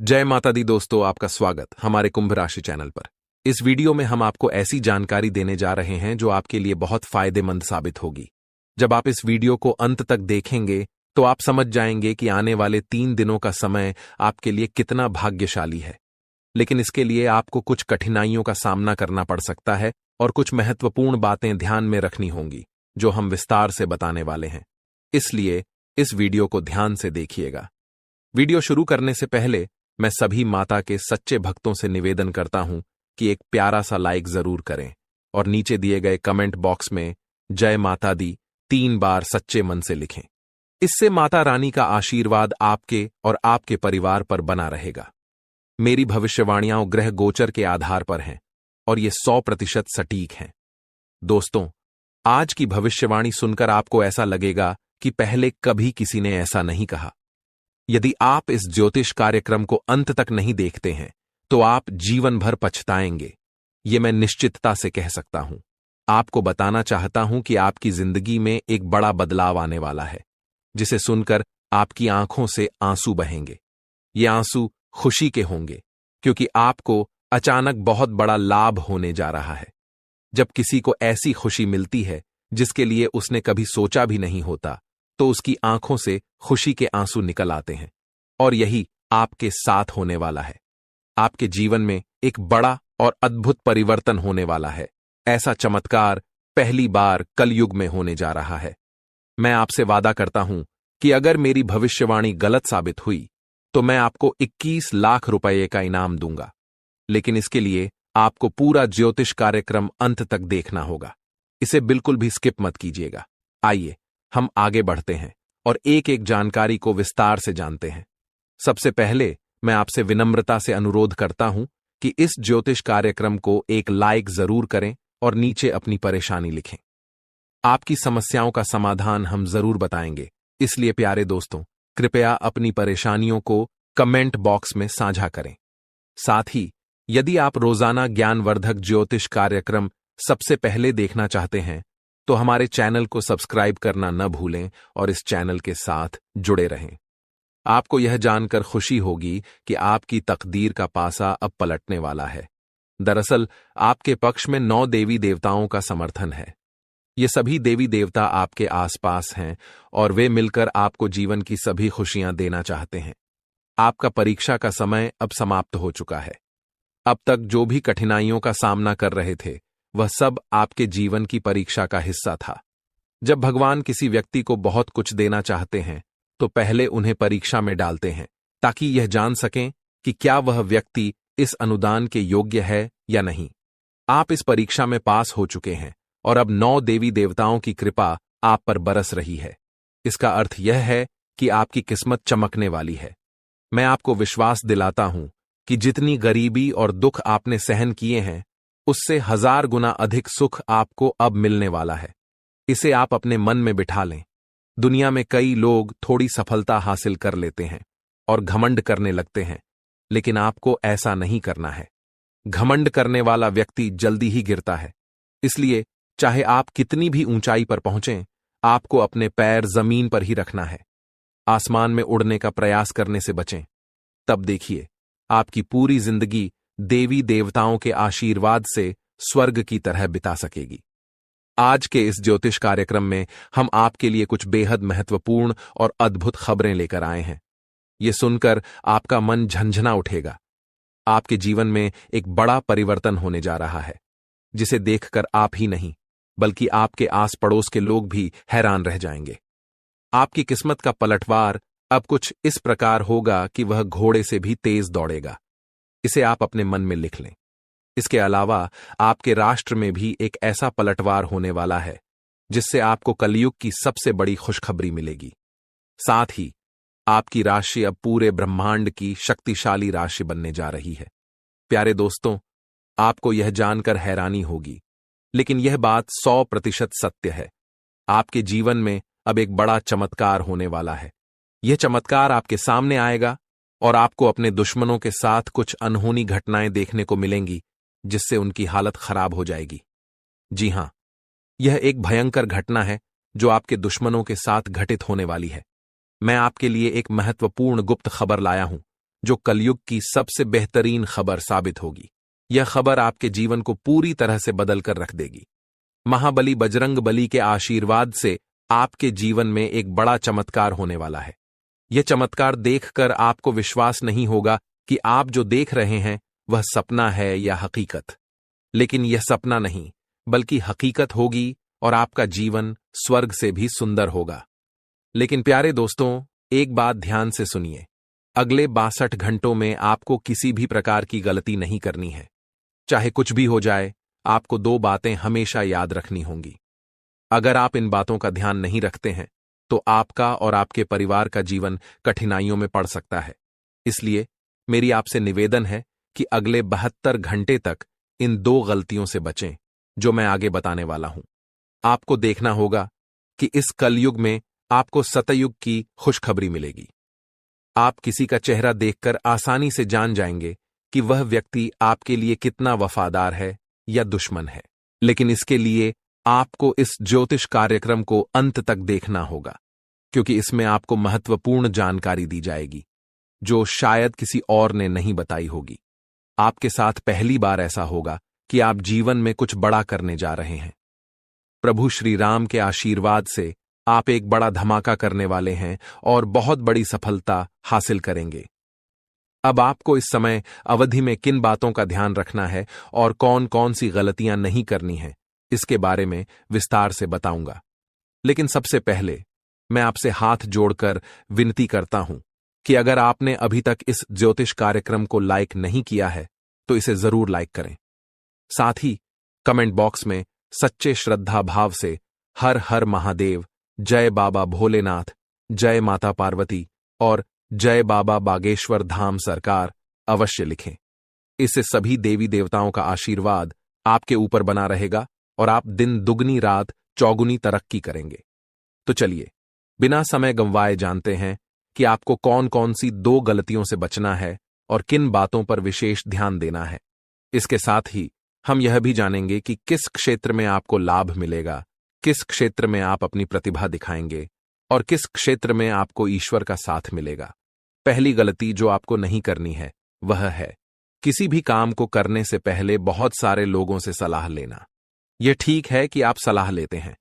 जय माता दी दोस्तों, आपका स्वागत हमारे कुंभ राशि चैनल पर। इस वीडियो में हम आपको ऐसी जानकारी देने जा रहे हैं जो आपके लिए बहुत फायदेमंद साबित होगी। जब आप इस वीडियो को अंत तक देखेंगे तो आप समझ जाएंगे कि आने वाले 3 दिनों का समय आपके लिए कितना भाग्यशाली है। लेकिन इसके लिए आपको कुछ कठिनाइयों का सामना करना पड़ सकता है और कुछ महत्वपूर्ण बातें ध्यान में रखनी होंगी जो हम विस्तार से बताने वाले हैं। इसलिए इस वीडियो को ध्यान से देखिएगा। वीडियो शुरू करने से पहले मैं सभी माता के सच्चे भक्तों से निवेदन करता हूं कि एक प्यारा सा लाइक जरूर करें और नीचे दिए गए कमेंट बॉक्स में जय माता दी 3 बार सच्चे मन से लिखें। इससे माता रानी का आशीर्वाद आपके और आपके परिवार पर बना रहेगा। मेरी भविष्यवाणियां ग्रह गोचर के आधार पर हैं और ये 100% सटीक हैं। दोस्तों, आज की भविष्यवाणी सुनकर आपको ऐसा लगेगा कि पहले कभी किसी ने ऐसा नहीं कहा। यदि आप इस ज्योतिष कार्यक्रम को अंत तक नहीं देखते हैं तो आप जीवन भर पछताएंगे, ये मैं निश्चितता से कह सकता हूं। आपको बताना चाहता हूं कि आपकी जिंदगी में एक बड़ा बदलाव आने वाला है, जिसे सुनकर आपकी आंखों से आंसू बहेंगे। ये आंसू खुशी के होंगे क्योंकि आपको अचानक बहुत बड़ा लाभ होने जा रहा है। जब किसी को ऐसी खुशी मिलती है जिसके लिए उसने कभी सोचा भी नहीं होता, तो उसकी आंखों से खुशी के आंसू निकल आते हैं। और यही आपके साथ होने वाला है। आपके जीवन में एक बड़ा और अद्भुत परिवर्तन होने वाला है। ऐसा चमत्कार पहली बार कलयुग में होने जा रहा है। मैं आपसे वादा करता हूं कि अगर मेरी भविष्यवाणी गलत साबित हुई तो मैं आपको 21 लाख रुपए का इनाम दूंगा। लेकिन इसके लिए आपको पूरा ज्योतिष कार्यक्रम अंत तक देखना होगा। इसे बिल्कुल भी स्किप मत कीजिएगा। आइए हम आगे बढ़ते हैं और एक एक जानकारी को विस्तार से जानते हैं। सबसे पहले मैं आपसे विनम्रता से अनुरोध करता हूं कि इस ज्योतिष कार्यक्रम को एक लाइक जरूर करें और नीचे अपनी परेशानी लिखें। आपकी समस्याओं का समाधान हम जरूर बताएंगे, इसलिए प्यारे दोस्तों, कृपया अपनी परेशानियों को कमेंट बॉक्स में साझा करें। साथ ही यदि आप रोजाना ज्ञानवर्धक ज्योतिष कार्यक्रम सबसे पहले देखना चाहते हैं तो हमारे चैनल को सब्सक्राइब करना न भूलें और इस चैनल के साथ जुड़े रहें। आपको यह जानकर खुशी होगी कि आपकी तकदीर का पासा अब पलटने वाला है। दरअसल आपके पक्ष में 9 देवी देवताओं का समर्थन है। ये सभी देवी देवता आपके आसपास हैं और वे मिलकर आपको जीवन की सभी खुशियां देना चाहते हैं। आपका परीक्षा का समय अब समाप्त हो चुका है। अब तक जो भी कठिनाइयों का सामना कर रहे थे वह सब आपके जीवन की परीक्षा का हिस्सा था। जब भगवान किसी व्यक्ति को बहुत कुछ देना चाहते हैं तो पहले उन्हें परीक्षा में डालते हैं ताकि यह जान सकें कि क्या वह व्यक्ति इस अनुदान के योग्य है या नहीं। आप इस परीक्षा में पास हो चुके हैं और अब 9 देवी देवताओं की कृपा आप पर बरस रही है। इसका अर्थ यह है कि आपकी किस्मत चमकने वाली है। मैं आपको विश्वास दिलाता हूं कि जितनी गरीबी और दुख आपने सहन किए हैं उससे 1000 गुना अधिक सुख आपको अब मिलने वाला है। इसे आप अपने मन में बिठा लें। दुनिया में कई लोग थोड़ी सफलता हासिल कर लेते हैं और घमंड करने लगते हैं, लेकिन आपको ऐसा नहीं करना है। घमंड करने वाला व्यक्ति जल्दी ही गिरता है। इसलिए चाहे आप कितनी भी ऊंचाई पर पहुंचें, आपको अपने पैर जमीन पर ही रखना है। आसमान में उड़ने का प्रयास करने से बचें। तब देखिए आपकी पूरी जिंदगी देवी देवताओं के आशीर्वाद से स्वर्ग की तरह बिता सकेगी। आज के इस ज्योतिष कार्यक्रम में हम आपके लिए कुछ बेहद महत्वपूर्ण और अद्भुत खबरें लेकर आए हैं। ये सुनकर आपका मन झंझना उठेगा। आपके जीवन में एक बड़ा परिवर्तन होने जा रहा है, जिसे देखकर आप ही नहीं बल्कि आपके आस पड़ोस के लोग भी हैरान रह जाएंगे। आपकी किस्मत का पलटवार अब कुछ इस प्रकार होगा कि वह घोड़े से भी तेज दौड़ेगा। इसे आप अपने मन में लिख लें। इसके अलावा आपके राष्ट्र में भी एक ऐसा पलटवार होने वाला है जिससे आपको कलयुग की सबसे बड़ी खुशखबरी मिलेगी। साथ ही आपकी राशि अब पूरे ब्रह्मांड की शक्तिशाली राशि बनने जा रही है। प्यारे दोस्तों, आपको यह जानकर हैरानी होगी, लेकिन यह बात 100% सत्य है। आपके जीवन में अब एक बड़ा चमत्कार होने वाला है। यह चमत्कार आपके सामने आएगा और आपको अपने दुश्मनों के साथ कुछ अनहोनी घटनाएं देखने को मिलेंगी जिससे उनकी हालत खराब हो जाएगी। जी हां, यह एक भयंकर घटना है जो आपके दुश्मनों के साथ घटित होने वाली है। मैं आपके लिए एक महत्वपूर्ण गुप्त खबर लाया हूं जो कलयुग की सबसे बेहतरीन खबर साबित होगी। यह खबर आपके जीवन को पूरी तरह से बदल कर रख देगी। महाबली बजरंग बली के आशीर्वाद से आपके जीवन में एक बड़ा चमत्कार होने वाला है। यह चमत्कार देखकर आपको विश्वास नहीं होगा कि आप जो देख रहे हैं वह सपना है या हकीकत। लेकिन यह सपना नहीं, बल्कि हकीकत होगी और आपका जीवन स्वर्ग से भी सुंदर होगा। लेकिन प्यारे दोस्तों, एक बात ध्यान से सुनिए। अगले 62 घंटों में आपको किसी भी प्रकार की गलती नहीं करनी है। चाहे कुछ भी हो जाए, आपको 2 बातें हमेशा याद रखनी होंगी। अगर आप इन बातों का ध्यान नहीं रखते हैं तो आपका और आपके परिवार का जीवन कठिनाइयों में पड़ सकता है। इसलिए मेरी आपसे निवेदन है कि अगले 72 घंटे तक इन 2 गलतियों से बचें जो मैं आगे बताने वाला हूं। आपको देखना होगा कि इस कलयुग में आपको सतयुग की खुशखबरी मिलेगी। आप किसी का चेहरा देखकर आसानी से जान जाएंगे कि वह व्यक्ति आपके लिए कितना वफादार है या दुश्मन है। लेकिन इसके लिए आपको इस ज्योतिष कार्यक्रम को अंत तक देखना होगा, क्योंकि इसमें आपको महत्वपूर्ण जानकारी दी जाएगी जो शायद किसी और ने नहीं बताई होगी। आपके साथ पहली बार ऐसा होगा कि आप जीवन में कुछ बड़ा करने जा रहे हैं। प्रभु श्री राम के आशीर्वाद से आप एक बड़ा धमाका करने वाले हैं और बहुत बड़ी सफलता हासिल करेंगे। अब आपको इस समय अवधि में किन बातों का ध्यान रखना है और कौन कौन सी गलतियां नहीं करनी है, इसके बारे में विस्तार से बताऊंगा। लेकिन सबसे पहले मैं आपसे हाथ जोड़कर विनती करता हूं कि अगर आपने अभी तक इस ज्योतिष कार्यक्रम को लाइक नहीं किया है तो इसे जरूर लाइक करें। साथ ही कमेंट बॉक्स में सच्चे श्रद्धा भाव से हर हर महादेव, जय बाबा भोलेनाथ, जय माता पार्वती और जय बाबा बागेश्वर धाम सरकार अवश्य लिखें। इससे सभी देवी देवताओं का आशीर्वाद आपके ऊपर बना रहेगा और आप दिन दुगनी रात चौगुनी तरक्की करेंगे। तो चलिए बिना समय गंवाए जानते हैं कि आपको कौन कौन सी 2 गलतियों से बचना है और किन बातों पर विशेष ध्यान देना है। इसके साथ ही हम यह भी जानेंगे कि किस क्षेत्र में आपको लाभ मिलेगा, किस क्षेत्र में आप अपनी प्रतिभा दिखाएंगे और किस क्षेत्र में आपको ईश्वर का साथ मिलेगा। पहली गलती जो आपको नहीं करनी है वह है किसी भी काम को करने से पहले बहुत सारे लोगों से सलाह लेना। यह ठीक है कि आप सलाह लेते हैं,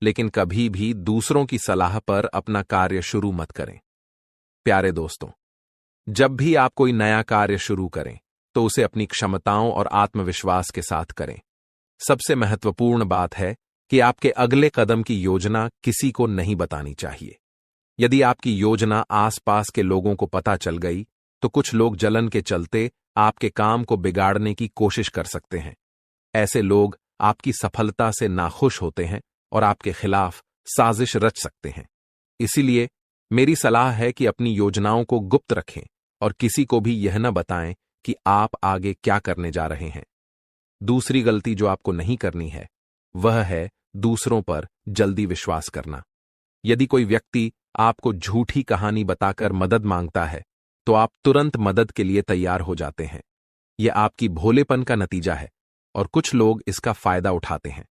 लेकिन कभी भी दूसरों की सलाह पर अपना कार्य शुरू मत करें। प्यारे दोस्तों, जब भी आप कोई नया कार्य शुरू करें तो उसे अपनी क्षमताओं और आत्मविश्वास के साथ करें। सबसे महत्वपूर्ण बात है कि आपके अगले कदम की योजना किसी को नहीं बतानी चाहिए। यदि आपकी योजना आसपास के लोगों को पता चल गई तो कुछ लोग जलन के चलते आपके काम को बिगाड़ने की कोशिश कर सकते हैं। ऐसे लोग आपकी सफलता से नाखुश होते हैं और आपके खिलाफ साजिश रच सकते हैं। इसीलिए मेरी सलाह है कि अपनी योजनाओं को गुप्त रखें और किसी को भी यह न बताएं कि आप आगे क्या करने जा रहे हैं। दूसरी गलती जो आपको नहीं करनी है वह है दूसरों पर जल्दी विश्वास करना। यदि कोई व्यक्ति आपको झूठी कहानी बताकर मदद मांगता है तो आप तुरंत मदद के लिए तैयार हो जाते हैं। यह आपकी भोलेपन का नतीजा है और कुछ लोग इसका फायदा उठाते हैं।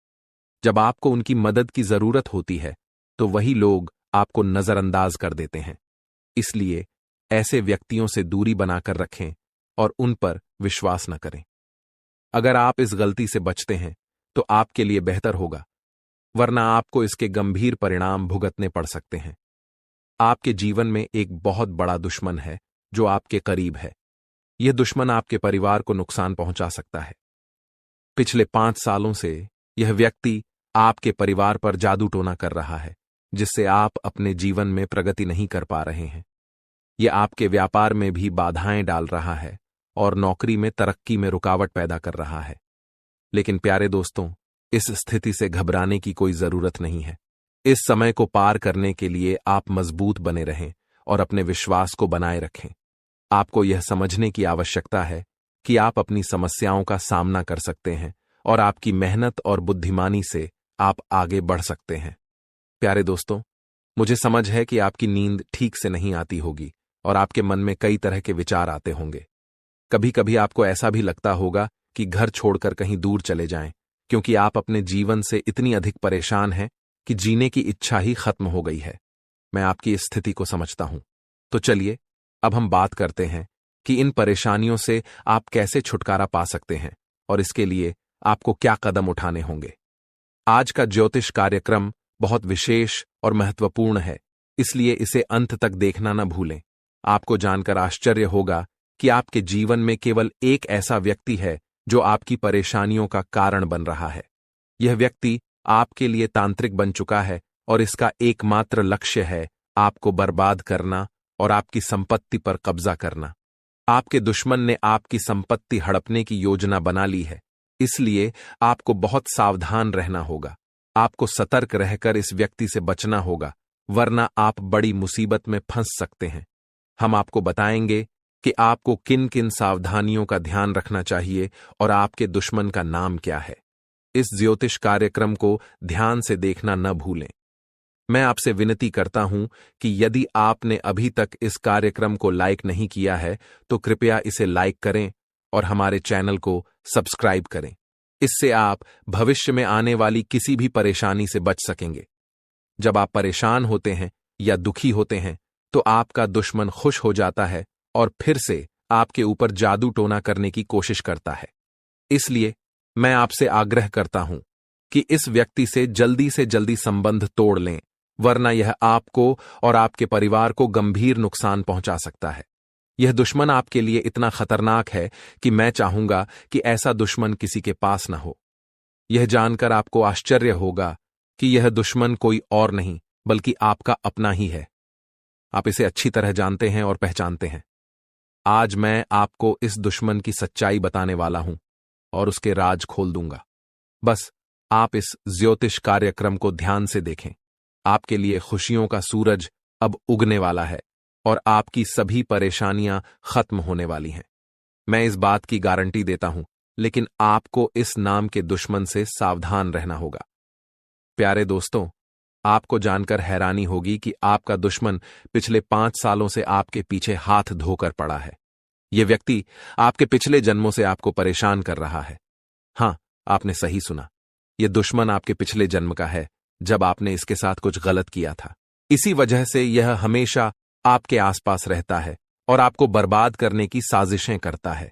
जब आपको उनकी मदद की जरूरत होती है तो वही लोग आपको नजरअंदाज कर देते हैं। इसलिए ऐसे व्यक्तियों से दूरी बनाकर रखें और उन पर विश्वास न करें। अगर आप इस गलती से बचते हैं तो आपके लिए बेहतर होगा, वरना आपको इसके गंभीर परिणाम भुगतने पड़ सकते हैं। आपके जीवन में एक बहुत बड़ा दुश्मन है जो आपके करीब है। यह दुश्मन आपके परिवार को नुकसान पहुंचा सकता है। पिछले 5 सालों से यह व्यक्ति आपके परिवार पर जादू टोना कर रहा है, जिससे आप अपने जीवन में प्रगति नहीं कर पा रहे हैं। यह आपके व्यापार में भी बाधाएं डाल रहा है और नौकरी में तरक्की में रुकावट पैदा कर रहा है। लेकिन प्यारे दोस्तों, इस स्थिति से घबराने की कोई जरूरत नहीं है। इस समय को पार करने के लिए आप मजबूत बने रहें और अपने विश्वास को बनाए रखें। आपको यह समझने की आवश्यकता है कि आप अपनी समस्याओं का सामना कर सकते हैं और आपकी मेहनत और बुद्धिमानी से आप आगे बढ़ सकते हैं। प्यारे दोस्तों, मुझे समझ है कि आपकी नींद ठीक से नहीं आती होगी और आपके मन में कई तरह के विचार आते होंगे। कभी कभी आपको ऐसा भी लगता होगा कि घर छोड़कर कहीं दूर चले जाएं, क्योंकि आप अपने जीवन से इतनी अधिक परेशान हैं कि जीने की इच्छा ही खत्म हो गई है। मैं आपकी इस स्थिति को समझता हूं। तो चलिए अब हम बात करते हैं कि इन परेशानियों से आप कैसे छुटकारा पा सकते हैं और इसके लिए आपको क्या कदम उठाने होंगे। आज का ज्योतिष कार्यक्रम बहुत विशेष और महत्वपूर्ण है, इसलिए इसे अंत तक देखना न भूलें। आपको जानकर आश्चर्य होगा कि आपके जीवन में केवल एक ऐसा व्यक्ति है जो आपकी परेशानियों का कारण बन रहा है। यह व्यक्ति आपके लिए तांत्रिक बन चुका है और इसका एकमात्र लक्ष्य है आपको बर्बाद करना और आपकी संपत्ति पर कब्जा करना। आपके दुश्मन ने आपकी संपत्ति हड़पने की योजना बना ली है, इसलिए आपको बहुत सावधान रहना होगा। आपको सतर्क रहकर इस व्यक्ति से बचना होगा, वरना आप बड़ी मुसीबत में फंस सकते हैं। हम आपको बताएंगे कि आपको किन किन सावधानियों का ध्यान रखना चाहिए और आपके दुश्मन का नाम क्या है। इस ज्योतिष कार्यक्रम को ध्यान से देखना न भूलें। मैं आपसे विनती करता हूं कि यदि आपने अभी तक इस कार्यक्रम को लाइक नहीं किया है तो कृपया इसे लाइक करें और हमारे चैनल को सब्सक्राइब करें। इससे आप भविष्य में आने वाली किसी भी परेशानी से बच सकेंगे। जब आप परेशान होते हैं या दुखी होते हैं तो आपका दुश्मन खुश हो जाता है और फिर से आपके ऊपर जादू टोना करने की कोशिश करता है। इसलिए मैं आपसे आग्रह करता हूं कि इस व्यक्ति से जल्दी संबंध तोड़ लें, वरना यह आपको और आपके परिवार को गंभीर नुकसान पहुंचा सकता है। यह दुश्मन आपके लिए इतना खतरनाक है कि मैं चाहूंगा कि ऐसा दुश्मन किसी के पास न हो। यह जानकर आपको आश्चर्य होगा कि यह दुश्मन कोई और नहीं बल्कि आपका अपना ही है। आप इसे अच्छी तरह जानते हैं और पहचानते हैं। आज मैं आपको इस दुश्मन की सच्चाई बताने वाला हूं और उसके राज खोल दूंगा। बस आप इस ज्योतिष कार्यक्रम को ध्यान से देखें। आपके लिए खुशियों का सूरज अब उगने वाला है और आपकी सभी परेशानियां खत्म होने वाली हैं। मैं इस बात की गारंटी देता हूं, लेकिन आपको इस नाम के दुश्मन से सावधान रहना होगा। प्यारे दोस्तों, आपको जानकर हैरानी होगी कि आपका दुश्मन पिछले 5 सालों से आपके पीछे हाथ धोकर पड़ा है। यह व्यक्ति आपके पिछले जन्मों से आपको परेशान कर रहा है। हां, आपने सही सुना। यह दुश्मन आपके पिछले जन्म का है, जब आपने इसके साथ कुछ गलत किया था। इसी वजह से यह हमेशा आपके आसपास रहता है और आपको बर्बाद करने की साजिशें करता है।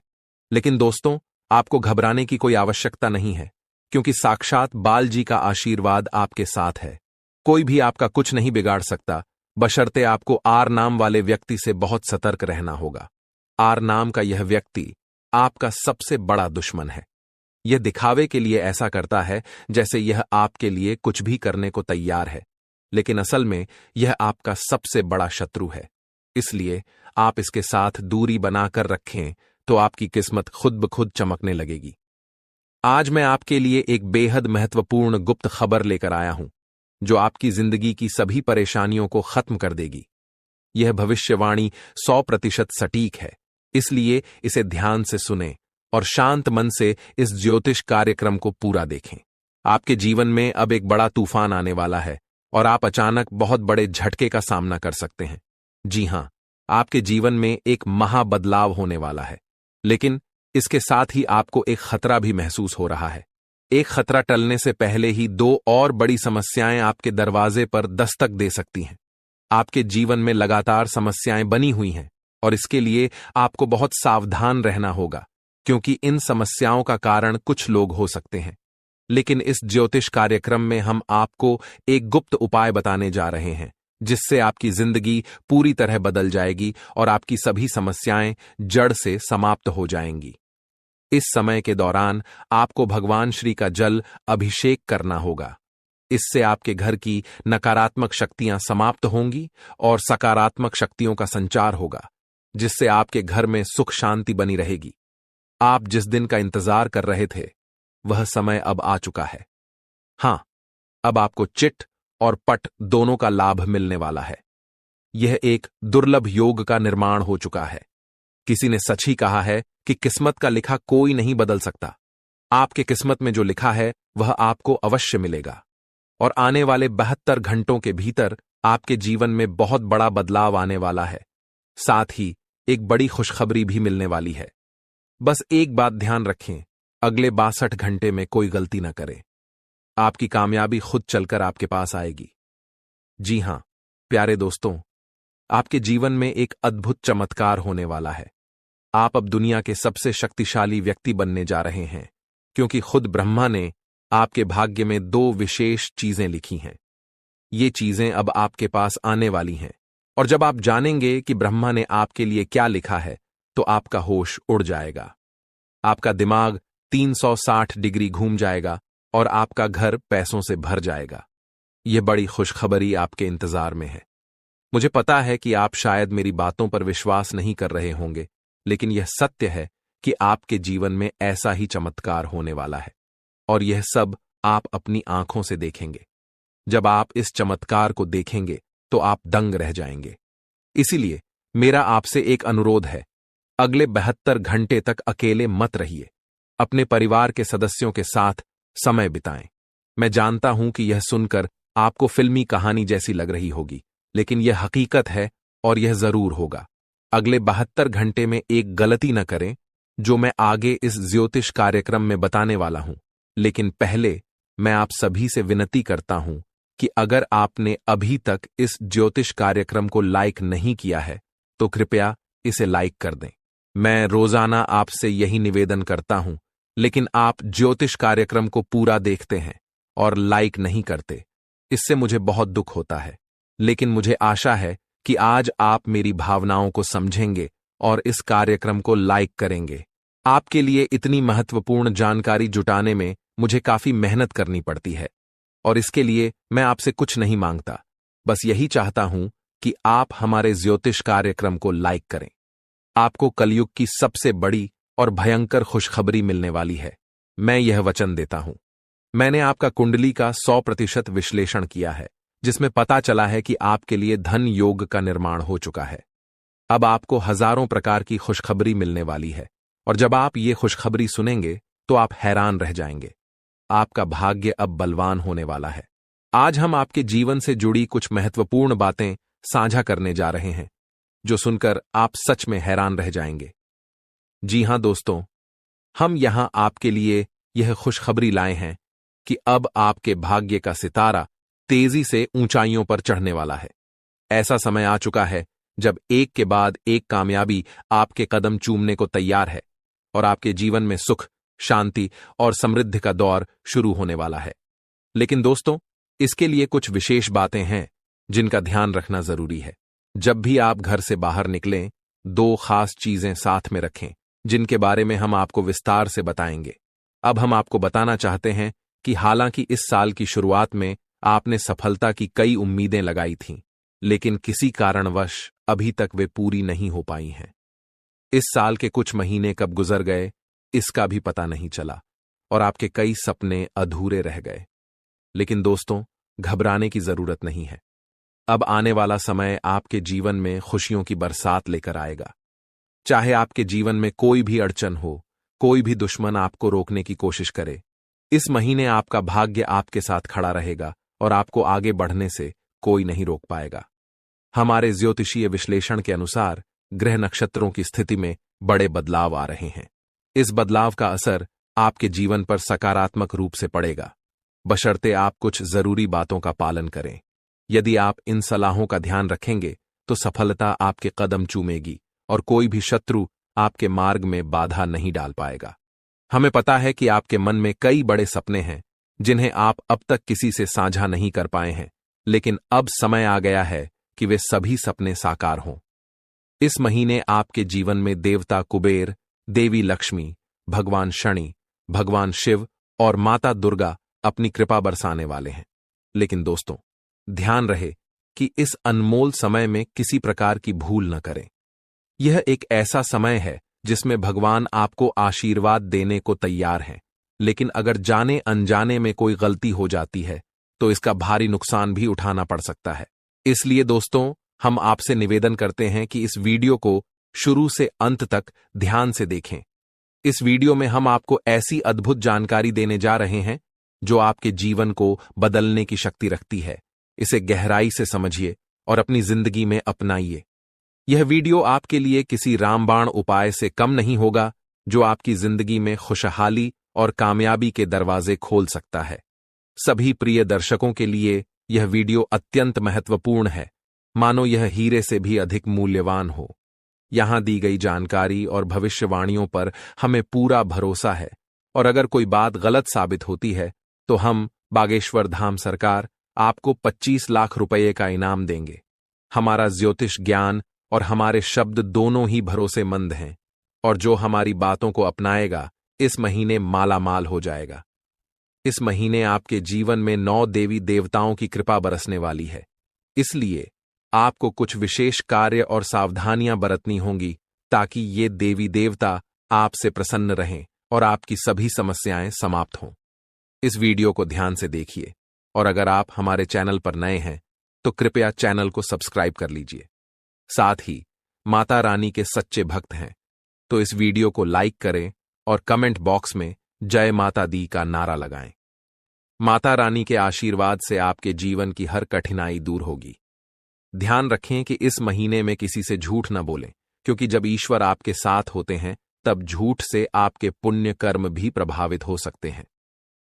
लेकिन दोस्तों, आपको घबराने की कोई आवश्यकता नहीं है, क्योंकि साक्षात बाल जी का आशीर्वाद आपके साथ है। कोई भी आपका कुछ नहीं बिगाड़ सकता, बशर्ते आपको आर नाम वाले व्यक्ति से बहुत सतर्क रहना होगा। आर नाम का यह व्यक्ति आपका सबसे बड़ा दुश्मन है। यह दिखावे के लिए ऐसा करता है जैसे यह आपके लिए कुछ भी करने को तैयार है, लेकिन असल में यह आपका सबसे बड़ा शत्रु है। इसलिए आप इसके साथ दूरी बनाकर रखें तो आपकी किस्मत खुद ब खुद चमकने लगेगी। आज मैं आपके लिए एक बेहद महत्वपूर्ण गुप्त खबर लेकर आया हूं, जो आपकी जिंदगी की सभी परेशानियों को खत्म कर देगी। यह भविष्यवाणी 100% सटीक है, इसलिए इसे ध्यान से सुनें और शांत मन से इस ज्योतिष कार्यक्रम को पूरा देखें। आपके जीवन में अब एक बड़ा तूफान आने वाला है और आप अचानक बहुत बड़े झटके का सामना कर सकते हैं। जी हां, आपके जीवन में एक महाबदलाव होने वाला है, लेकिन इसके साथ ही आपको एक खतरा भी महसूस हो रहा है। एक खतरा टलने से पहले ही 2 और बड़ी समस्याएं आपके दरवाजे पर दस्तक दे सकती हैं। आपके जीवन में लगातार समस्याएं बनी हुई हैं और इसके लिए आपको बहुत सावधान रहना होगा, क्योंकि इन समस्याओं का कारण कुछ लोग हो सकते हैं। लेकिन इस ज्योतिष कार्यक्रम में हम आपको एक गुप्त उपाय बताने जा रहे हैं, जिससे आपकी जिंदगी पूरी तरह बदल जाएगी और आपकी सभी समस्याएं जड़ से समाप्त हो जाएंगी। इस समय के दौरान आपको भगवान श्री का जल अभिषेक करना होगा। इससे आपके घर की नकारात्मक शक्तियां समाप्त होंगी और सकारात्मक शक्तियों का संचार होगा, जिससे आपके घर में सुख शांति बनी रहेगी। आप जिस दिन का इंतजार कर रहे थे, वह समय अब आ चुका है। हां, अब आपको चिट और पट दोनों का लाभ मिलने वाला है। यह एक दुर्लभ योग का निर्माण हो चुका है। किसी ने सच ही कहा है कि किस्मत का लिखा कोई नहीं बदल सकता। आपके किस्मत में जो लिखा है वह आपको अवश्य मिलेगा और आने वाले 72 घंटों के भीतर आपके जीवन में बहुत बड़ा बदलाव आने वाला है। साथ ही एक बड़ी खुशखबरी भी मिलने वाली है। बस एक बात ध्यान रखें, अगले 62 घंटे में कोई गलती न करें। आपकी कामयाबी खुद चलकर आपके पास आएगी। जी हां, प्यारे दोस्तों, आपके जीवन में एक अद्भुत चमत्कार होने वाला है। आप अब दुनिया के सबसे शक्तिशाली व्यक्ति बनने जा रहे हैं, क्योंकि खुद ब्रह्मा ने आपके भाग्य में 2 विशेष चीजें लिखी हैं। ये चीजें अब आपके पास आने वाली हैं, और जब आप जानेंगे कि ब्रह्मा ने आपके लिए क्या लिखा है, तो आपका होश उड़ जाएगा। आपका दिमाग 360 डिग्री घूम जाएगा और आपका घर पैसों से भर जाएगा। यह बड़ी खुशखबरी आपके इंतजार में है। मुझे पता है कि आप शायद मेरी बातों पर विश्वास नहीं कर रहे होंगे, लेकिन यह सत्य है कि आपके जीवन में ऐसा ही चमत्कार होने वाला है, और यह सब आप अपनी आंखों से देखेंगे। जब आप इस चमत्कार को देखेंगे तो आप दंग रह जाएंगे। इसीलिए मेरा आपसे एक अनुरोध है, अगले 72 घंटे तक अकेले मत रहिए। अपने परिवार के सदस्यों के साथ समय बिताएं। मैं जानता हूं कि यह सुनकर आपको फिल्मी कहानी जैसी लग रही होगी, लेकिन यह हकीकत है और यह जरूर होगा। अगले 72 घंटे में एक गलती न करें, जो मैं आगे इस ज्योतिष कार्यक्रम में बताने वाला हूं। लेकिन पहले मैं आप सभी से विनती करता हूं कि अगर आपने अभी तक इस ज्योतिष कार्यक्रम को लाइक नहीं किया है, तो कृपया इसे लाइक कर दें। मैं रोजाना आपसे यही निवेदन करता हूं, लेकिन आप ज्योतिष कार्यक्रम को पूरा देखते हैं और लाइक नहीं करते। इससे मुझे बहुत दुख होता है, लेकिन मुझे आशा है कि आज आप मेरी भावनाओं को समझेंगे और इस कार्यक्रम को लाइक करेंगे। आपके लिए इतनी महत्वपूर्ण जानकारी जुटाने में मुझे काफी मेहनत करनी पड़ती है, और इसके लिए मैं आपसे कुछ नहीं मांगता, बस यही चाहता हूं कि आप हमारे ज्योतिष कार्यक्रम को लाइक करें। आपको कलयुग की सबसे बड़ी और भयंकर खुशखबरी मिलने वाली है। मैं यह वचन देता हूं। मैंने आपका कुंडली का 100% विश्लेषण किया है, जिसमें पता चला है कि आपके लिए धन योग का निर्माण हो चुका है। अब आपको हजारों प्रकार की खुशखबरी मिलने वाली है, और जब आप ये खुशखबरी सुनेंगे तो आप हैरान रह जाएंगे। आपका भाग्य अब बलवान होने वाला है। आज हम आपके जीवन से जुड़ी कुछ महत्वपूर्ण बातें साझा करने जा रहे हैं, जो सुनकर आप सच में हैरान रह जाएंगे। जी हां दोस्तों, हम यहां आपके लिए यह खुशखबरी लाए हैं कि अब आपके भाग्य का सितारा तेजी से ऊंचाइयों पर चढ़ने वाला है। ऐसा समय आ चुका है जब एक के बाद एक कामयाबी आपके कदम चूमने को तैयार है, और आपके जीवन में सुख, शांति और समृद्धि का दौर शुरू होने वाला है। लेकिन दोस्तों, इसके लिए कुछ विशेष बातें हैं जिनका ध्यान रखना जरूरी है। जब भी आप घर से बाहर निकलें, 2 खास चीजें साथ में रखें, जिनके बारे में हम आपको विस्तार से बताएंगे। अब हम आपको बताना चाहते हैं कि हालांकि इस साल की शुरुआत में आपने सफलता की कई उम्मीदें लगाई थीं, लेकिन किसी कारणवश अभी तक वे पूरी नहीं हो पाई हैं। इस साल के कुछ महीने कब गुजर गए, इसका भी पता नहीं चला, और आपके कई सपने अधूरे रह गए। लेकिन दोस्तों, घबराने की जरूरत नहीं है। अब आने वाला समय आपके जीवन में खुशियों की बरसात लेकर आएगा। चाहे आपके जीवन में कोई भी अड़चन हो, कोई भी दुश्मन आपको रोकने की कोशिश करे, इस महीने आपका भाग्य आपके साथ खड़ा रहेगा और आपको आगे बढ़ने से कोई नहीं रोक पाएगा। हमारे ज्योतिषीय विश्लेषण के अनुसार ग्रह नक्षत्रों की स्थिति में बड़े बदलाव आ रहे हैं। इस बदलाव का असर आपके जीवन पर सकारात्मक रूप से पड़ेगा, बशर्ते आप कुछ जरूरी बातों का पालन करें। यदि आप इन सलाहों का ध्यान रखेंगे तो सफलता आपके कदम चूमेगी और कोई भी शत्रु आपके मार्ग में बाधा नहीं डाल पाएगा। हमें पता है कि आपके मन में कई बड़े सपने हैं जिन्हें आप अब तक किसी से साझा नहीं कर पाए हैं, लेकिन अब समय आ गया है कि वे सभी सपने साकार हों। इस महीने आपके जीवन में देवता कुबेर, देवी लक्ष्मी, भगवान शनि, भगवान शिव और माता दुर्गा अपनी कृपा बरसाने वाले हैं। लेकिन दोस्तों, ध्यान रहे कि इस अनमोल समय में किसी प्रकार की भूल न करें। यह एक ऐसा समय है जिसमें भगवान आपको आशीर्वाद देने को तैयार हैं, लेकिन अगर जाने अनजाने में कोई गलती हो जाती है तो इसका भारी नुकसान भी उठाना पड़ सकता है। इसलिए दोस्तों, हम आपसे निवेदन करते हैं कि इस वीडियो को शुरू से अंत तक ध्यान से देखें। इस वीडियो में हम आपको ऐसी अद्भुत जानकारी देने जा रहे हैं जो आपके जीवन को बदलने की शक्ति रखती है। इसे गहराई से समझिए और अपनी जिंदगी में अपनाइए। यह वीडियो आपके लिए किसी रामबाण उपाय से कम नहीं होगा, जो आपकी जिंदगी में खुशहाली और कामयाबी के दरवाजे खोल सकता है। सभी प्रिय दर्शकों के लिए यह वीडियो अत्यंत महत्वपूर्ण है, मानो यह हीरे से भी अधिक मूल्यवान हो। यहाँ दी गई जानकारी और भविष्यवाणियों पर हमें पूरा भरोसा है, और अगर कोई बात गलत साबित होती है तो हम बागेश्वर धाम सरकार आपको 25 लाख रुपये का इनाम देंगे। हमारा ज्योतिष ज्ञान और हमारे शब्द दोनों ही भरोसेमंद हैं, और जो हमारी बातों को अपनाएगा इस महीने मालामाल हो जाएगा। इस महीने आपके जीवन में 9 देवी देवताओं की कृपा बरसने वाली है, इसलिए आपको कुछ विशेष कार्य और सावधानियां बरतनी होंगी ताकि ये देवी देवता आपसे प्रसन्न रहें और आपकी सभी समस्याएं समाप्त हों। इस वीडियो को ध्यान से देखिए, और अगर आप हमारे चैनल पर नए हैं तो कृपया चैनल को सब्सक्राइब कर लीजिए। साथ ही माता रानी के सच्चे भक्त हैं तो इस वीडियो को लाइक करें और कमेंट बॉक्स में जय माता दी का नारा लगाएं। माता रानी के आशीर्वाद से आपके जीवन की हर कठिनाई दूर होगी। ध्यान रखें कि इस महीने में किसी से झूठ न बोलें, क्योंकि जब ईश्वर आपके साथ होते हैं तब झूठ से आपके पुण्य कर्म भी प्रभावित हो सकते हैं।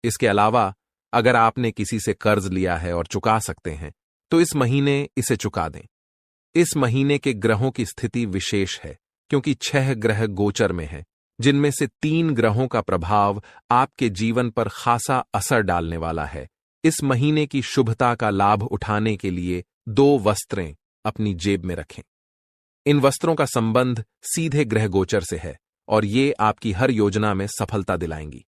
इसके अलावा अगर आपने किसी से कर्ज लिया है और चुका सकते हैं तो इस महीने इसे चुका दें। इस महीने के ग्रहों की स्थिति विशेष है, क्योंकि 6 ग्रह गोचर में हैं, जिनमें से 3 ग्रहों का प्रभाव आपके जीवन पर खासा असर डालने वाला है। इस महीने की शुभता का लाभ उठाने के लिए 2 वस्त्रें अपनी जेब में रखें। इन वस्त्रों का संबंध सीधे ग्रह गोचर से है और ये आपकी हर योजना में सफलता दिलाएंगी।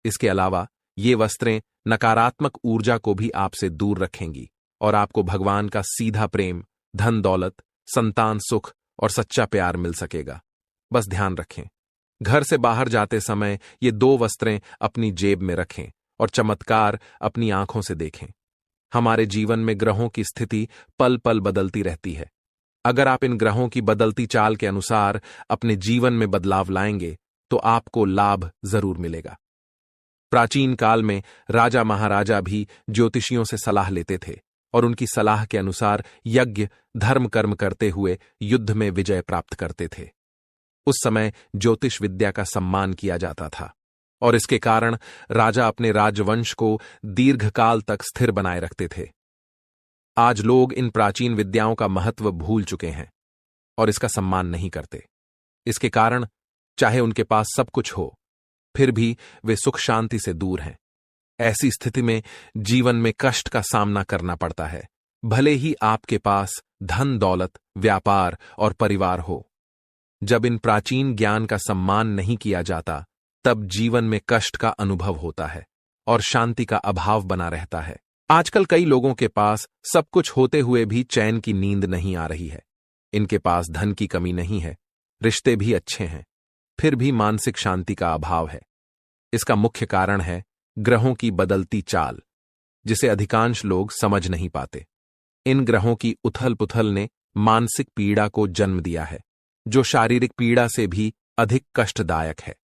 इसके अलावा ये वस्त्रें नकारात्मक ऊर्जा को भी आपसे दूर रखेंगी और आपको भगवान का सीधा प्रेम, धन दौलत, संतान सुख और सच्चा प्यार मिल सकेगा। बस ध्यान रखें, घर से बाहर जाते समय ये 2 वस्त्रें अपनी जेब में रखें और चमत्कार अपनी आंखों से देखें। हमारे जीवन में ग्रहों की स्थिति पल पल बदलती रहती है। अगर आप इन ग्रहों की बदलती चाल के अनुसार अपने जीवन में बदलाव लाएंगे तो आपको लाभ जरूर मिलेगा। प्राचीन काल में राजा महाराजा भी ज्योतिषियों से सलाह लेते थे और उनकी सलाह के अनुसार यज्ञ धर्म कर्म करते हुए युद्ध में विजय प्राप्त करते थे। उस समय ज्योतिष विद्या का सम्मान किया जाता था और इसके कारण राजा अपने राजवंश को दीर्घकाल तक स्थिर बनाए रखते थे। आज लोग इन प्राचीन विद्याओं का महत्व भूल चुके हैं और इसका सम्मान नहीं करते। इसके कारण चाहे उनके पास सब कुछ हो, फिर भी वे सुख शांति से दूर हैं। ऐसी स्थिति में जीवन में कष्ट का सामना करना पड़ता है, भले ही आपके पास धन दौलत, व्यापार और परिवार हो। जब इन प्राचीन ज्ञान का सम्मान नहीं किया जाता तब जीवन में कष्ट का अनुभव होता है और शांति का अभाव बना रहता है। आजकल कई लोगों के पास सब कुछ होते हुए भी चैन की नींद नहीं आ रही है। इनके पास धन की कमी नहीं है, रिश्ते भी अच्छे हैं, फिर भी मानसिक शांति का अभाव है। इसका मुख्य कारण है ग्रहों की बदलती चाल, जिसे अधिकांश लोग समझ नहीं पाते। इन ग्रहों की उथल पुथल ने मानसिक पीड़ा को जन्म दिया है, जो शारीरिक पीड़ा से भी अधिक कष्टदायक है।